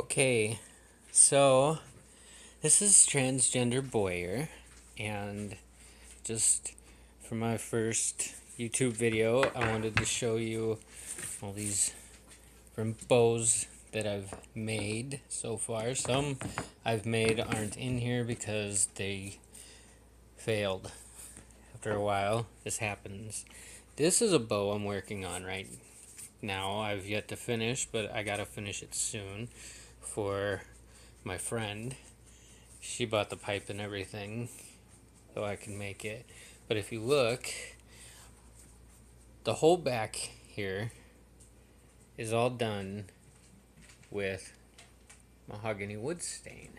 Okay, so this is Transgender Boyer, and just for my first YouTube video, I wanted to show you all these different bows that I've made so far. Some I've made aren't in here because they failed after a while. This happens. This is a bow I'm working on right now. I've yet to finish, but I gotta finish it soon for my friend. She bought the pipe and everything so I can make it. But if you look, the whole back here is all done with mahogany wood stain.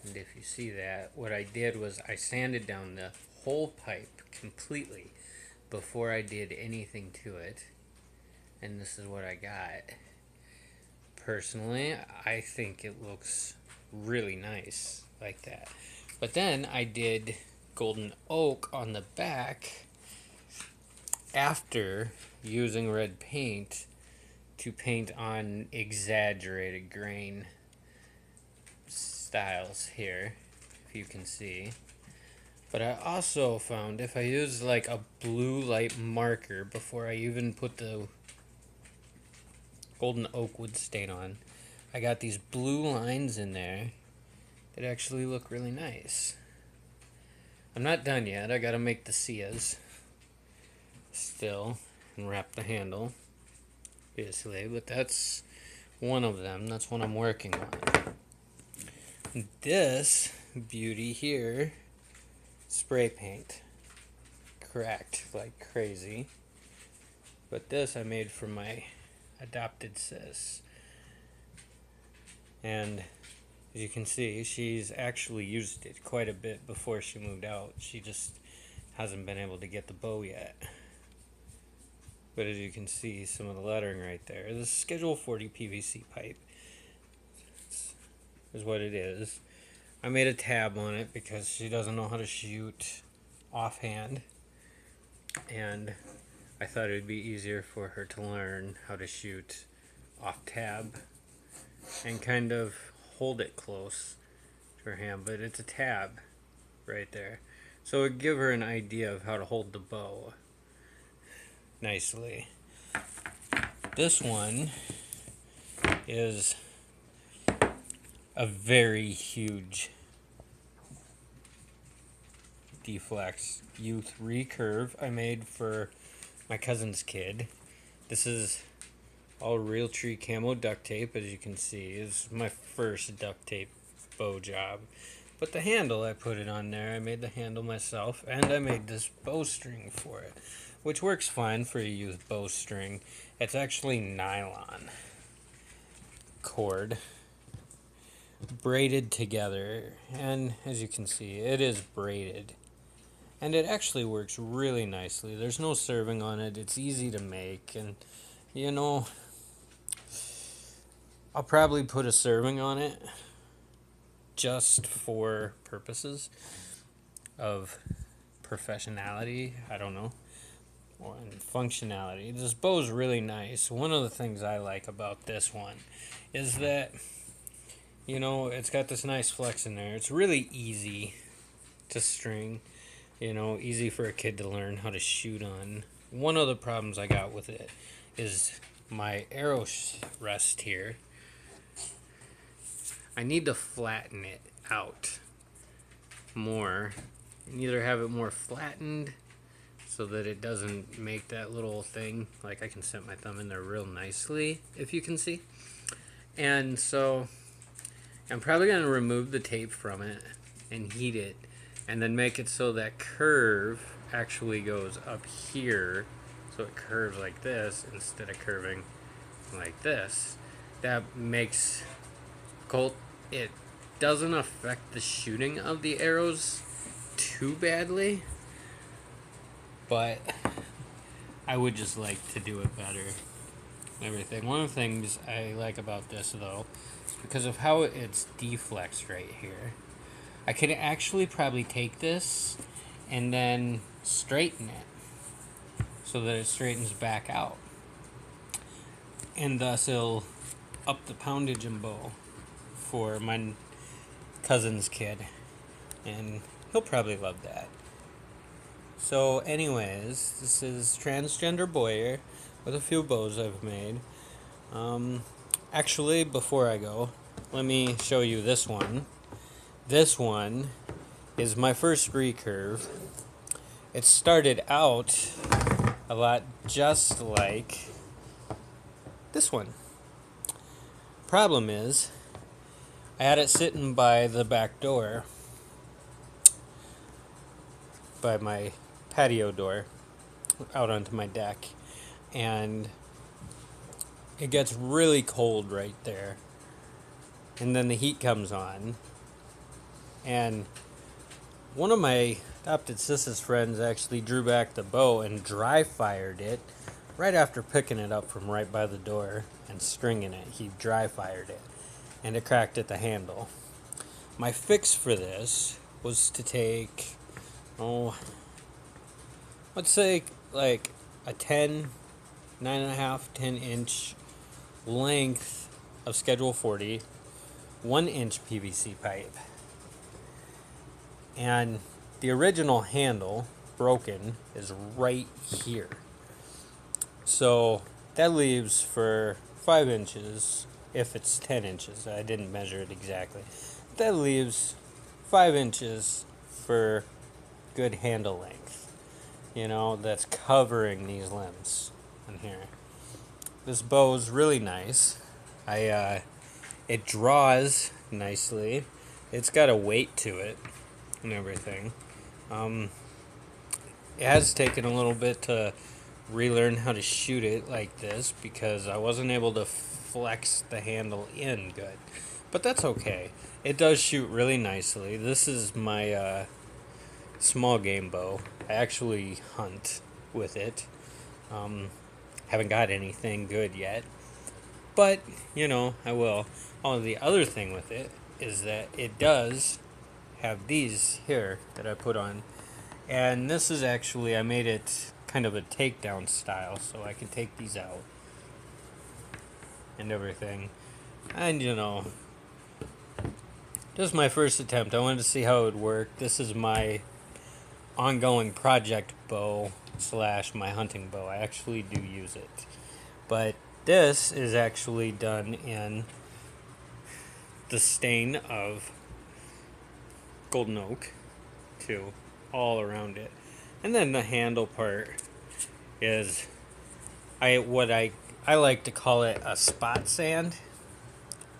And if you see that, what I did was I sanded down the whole pipe completely before I did anything to it. And this is what I got. Personally, I think it looks really nice like that. But then I did golden oak on the back after using red paint to paint on exaggerated grain styles here, if you can see. But I also found if I use like a blue light marker before I even put the golden oak wood stain on, I got these blue lines in there that actually look really nice. I'm not done yet. I gotta make the Sias still and wrap the handle, obviously, but that's one of them. That's what I'm working on. This beauty here, spray paint, cracked like crazy. But this I made for my adopted sis. And as you can see, she's actually used it quite a bit before she moved out. She just hasn't been able to get the bow yet. But as you can see, some of the lettering right there. This is Schedule 40 PVC pipe. Is what it is. I made a tab on it because she doesn't know how to shoot offhand. And I thought it would be easier for her to learn how to shoot off tab and kind of hold it close to her hand. But it's a tab right there. So it would give her an idea of how to hold the bow nicely. This one is a very huge D-Flex Youth recurve I made for my cousin's kid. This is all Realtree camo duct tape, as you can see. It's my first duct tape bow job. But the handle, I put it on there. I made the handle myself, and I made this bowstring for it, which works fine for a youth bowstring. It's actually nylon cord braided together, and as you can see, it is braided. And it actually works really nicely. There's no serving on it. It's easy to make, and you know, I'll probably put a serving on it just for purposes of professionality, I don't know, and functionality. This bow is really nice. One of the things I like about this one is that, you know, it's got this nice flex in there. It's really easy to string, you know, easy for a kid to learn how to shoot on. One of the problems I got with it is my arrow rest here. I need to flatten it out more, and either have it more flattened so that it doesn't make that little thing, like I can set my thumb in there real nicely, if you can see. And so I'm probably going to remove the tape from it and heat it, and then make it so that curve actually goes up here, so it curves like this instead of curving like this. That makes Colt, it doesn't affect the shooting of the arrows too badly, but I would just like to do it better and everything. One of the things I like about this, though, is because of how it's deflexed right here. I could actually probably take this and then straighten it so that it straightens back out, and thus it'll up the poundage and bow for my cousin's kid, and he'll probably love that. So anyways, this is Transgender Boyer with a few bows I've made. Actually, before I go, let me show you this one. This one is my first recurve. It started out a lot just like this one. Problem is, I had it sitting by the back door, by my patio door, out onto my deck, and it gets really cold right there. And then the heat comes on, and one of my adopted sister's friends actually drew back the bow and dry fired it right after picking it up from right by the door and stringing it. He dry fired it, and it cracked at the handle. My fix for this was to take, let's say like a 9.5, 10 inch length of Schedule 40, 1 inch PVC pipe. And the original handle, broken, is right here. So that leaves for 5 inches, if it's 10 inches. I didn't measure it exactly. That leaves 5 inches for good handle length. You know, that's covering these limbs in here. This bow is really nice. It draws nicely. It's got a weight to it and everything. It has taken a little bit to relearn how to shoot it like this because I wasn't able to flex the handle in good. But that's okay. It does shoot really nicely. This is my small game bow. I actually hunt with it. Haven't got anything good yet. But, you know, I will. Oh, the other thing with it is that it does have these here that I put on. And this is actually, I made it kind of a takedown style, so I can take these out and everything. And, you know, just my first attempt. I wanted to see how it would work. This is my ongoing project bow / my hunting bow. I actually do use it. But this is actually done in the stain of golden oak too, all around it. And then the handle part is I like to call it a spot sand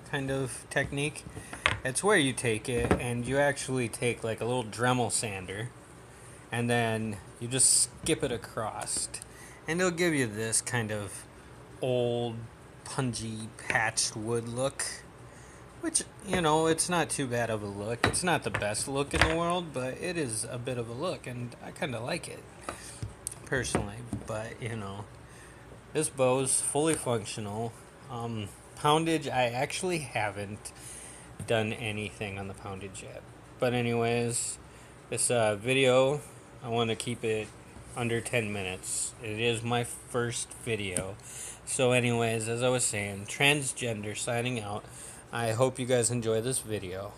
kind of technique. It's where you take it and you actually take like a little Dremel sander and then you just skip it across, and it'll give you this kind of old, pungy, patched wood look, which, you know, it's not too bad of a look. It's not the best look in the world, but it is a bit of a look, and I kind of like it, personally. But, you know, this bow is fully functional. Poundage, I actually haven't done anything on the poundage yet. But anyways, this video, I want to keep it under 10 minutes. It is my first video. So anyways, as I was saying, Transgender signing out. I hope you guys enjoy this video.